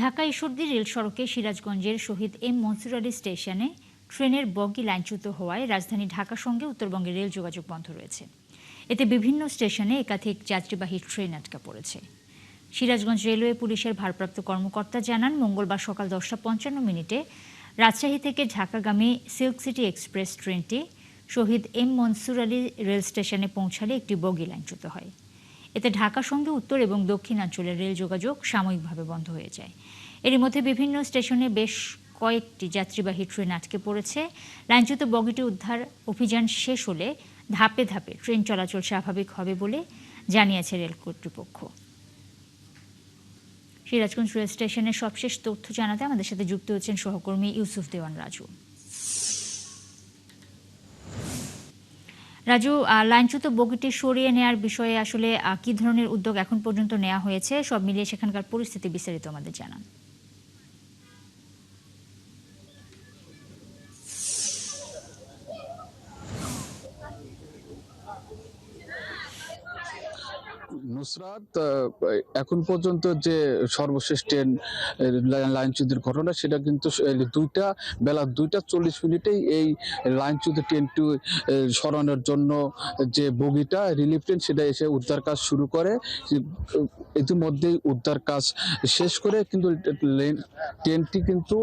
Dhaka Ishwardi rail সড়কে সিরাজগঞ্জের শহীদ M Mansur Ali স্টেশনে ট্রেনের বগি লাইনচ্যুত হওয়ায় রাজধানী ঢাকার সঙ্গে উত্তরবঙ্গের রেল যোগাযোগ বন্ধ রয়েছে। এতে বিভিন্ন স্টেশনে একাধিক যাত্রীবাহী ট্রেন আটকা পড়েছে। সিরাজগঞ্জ রেলওয়ে পুলিশের ভারপ্রাপ্ত কর্মকর্তা জানান, মঙ্গলবার সকাল 10:55 রাজশাহী থেকে ঢাকাগামী সিল্ক সিটি এক্সপ্রেস ট্রেনটি শহীদ এম মনসুর আলী রেল স্টেশনে পৌঁছালে একটি বগি লাইনচ্যুত হয়। এতে ঢাকার সঙ্গে উত্তর এবং দক্ষিণাঞ্চলের রেল যোগাযোগ সাময়িকভাবে বন্ধ হয়ে যায়। এরই মধ্যে বিভিন্ন স্টেশনে বেশ কয়েকটি যাত্রীবাহী ট্রেন আটকে পড়েছে। লাইনচ্যুত বগিটি উদ্ধার অভিযান শেষ হলে ধাপে ধাপে ট্রেন চলাচল স্বাভাবিক হবে বলে জানিয়েছে রেল কর্তৃপক্ষ। সিরাজগঞ্জ রেল স্টেশনের সবশেষ তথ্য জানাতে আমাদের সাথে যুক্ত হচ্ছেন সহকর্মী ইউসুফ দেওয়ান রাজু। রাজু, লাইনচ্যুত বগিটি সরিয়ে নেওয়ার বিষয়ে আসলে কি ধরনের উদ্যোগ এখন পর্যন্ত নেওয়া হয়েছে, সব মিলিয়ে সেখানকার পরিস্থিতি বিস্তারিত আমাদের জানান। নুসরাত, এখন পর্যন্ত যে সর্বশেষ ট্রেন লাইনচ্যুতির ঘটনা, সেটা কিন্তু বেলা 2:40 এই লাইনচ্যুত ট্রেনটি সরানোর জন্য যে বগিটা রিলিফ ট্রেন, সেটা এসে উদ্ধার কাজ শুরু করে। ইতিমধ্যেই উদ্ধার কাজ শেষ করে কিন্তু ট্রেনটি কিন্তু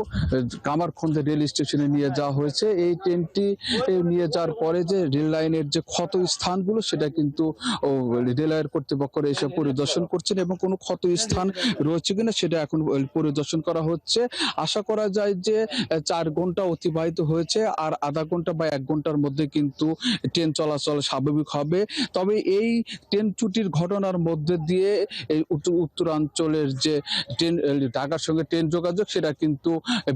কামারখন্দে রেল স্টেশনে নিয়ে যাওয়া হয়েছে। এই ট্রেনটি নিয়ে যাওয়ার পরে যে রেল লাইনের যে ক্ষত স্থানগুলো, সেটা কিন্তু রেলওয়ের কর্তৃপক্ষ এসে পরিদর্শন করছেন এবং কোনো ক্ষত স্থান রয়েছে কিনা সেটা এখন পরিদর্শন করা হচ্ছে। আশা করা যায় যে 4 ঘন্টা অতিবাহিত হয়েছে, আর আধা ঘন্টা বা 1 ঘন্টার মধ্যে কিন্তু ট্রেন চলাচল স্বাভাবিক হবে। তবে এই ট্রেন ত্রুটির ঘটনার মধ্যে দিয়ে এই উত্তরাঞ্চলের যে ট্রেন, ঢাকার সঙ্গে ট্রেন যোগাযোগ, সেটা কিন্তু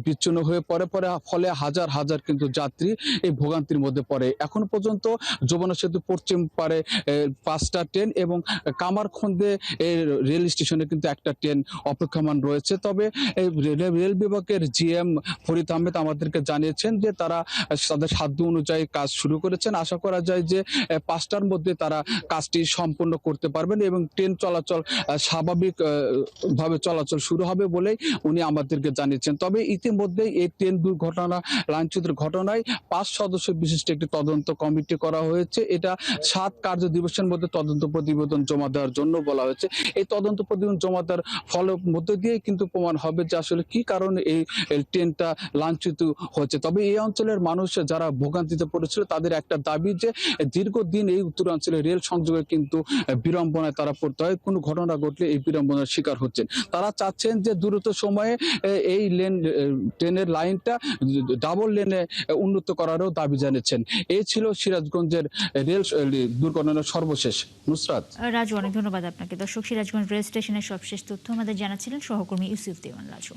বিচ্ছিন্ন হয়ে পড়ে ফলে হাজার হাজার কিন্তু যাত্রী এই ভোগান্তির মধ্যে পড়ে। এখন পর্যন্ত যমুনা সেতু পশ্চিম পারে 5টা ট্রেন এবং কামারখন্দে রেল স্টেশনে কিন্তু একটা ট্রেন অপেক্ষমান রয়েছে। তবে রেল বিভাগের জিএম ফরিদ আহমেদ আমাদেরকে জানিয়েছেন যে তারা তাদের সাধ্য অনুযায়ী কাজ শুরু করেছেন। আশা করা যায় যে 5টার মধ্যে তারা কাজটি সম্পূর্ণ করতে পারবেন এবং ট্রেন চলাচল স্বাভাবিক ভাবে চলাচল শুরু হবে বলেই উনি আমাদেরকে জানিয়েছেন। তবে ইতিমধ্যে এই ট্রেন দুর্ঘটনা লাইনচ্যুতির ঘটনায় 5 সদস্য বিশিষ্ট একটি তদন্ত কমিটি করা হয়েছে। এটা 7 কার্য দিবসের মধ্যে তদন্ত প্রতিবেদন জমা দেওয়ার জন্য বলা হয়েছে। এই তদন্ত প্রতিবেদন জমা দেওয়ার ফলের মধ্যে দিয়ে কিন্তু প্রমাণ হবে যে আসলে কি কারণে এই ট্রেনটা লাইনচ্যুত হচ্ছে। তবে এই অঞ্চলের মানুষ যারা ভোগান্তিতে পড়েছিল, তাদের একটা দাবি যে দীর্ঘদিন এই উত্তরাঞ্চলের রেল সংযোগে কিন্তু বিড়ম্বনায় তারা পড়তে হয়। কোনো ঘটনা ঘটলে এই বিড়ম্বনার শিকার হচ্ছেন। তারা চাচ্ছেন যে দ্রুত সময়ে এই ট্রেনের লাইনটা ডাবল লেনে উন্নত করারও দাবি জানিয়েছেন। এই ছিল সিরাজগঞ্জের রেল দুর্ঘটনার সর্বশেষ। নুসরাত। রাজু, অনেক ধন্যবাদ আপনাকে। দর্শক, সিরাজগঞ্জ রেল স্টেশনের সবশেষ তথ্য আমাদের জানাচ্ছিলেন সহকর্মী ইউসুফ দেওয়ান রাজু।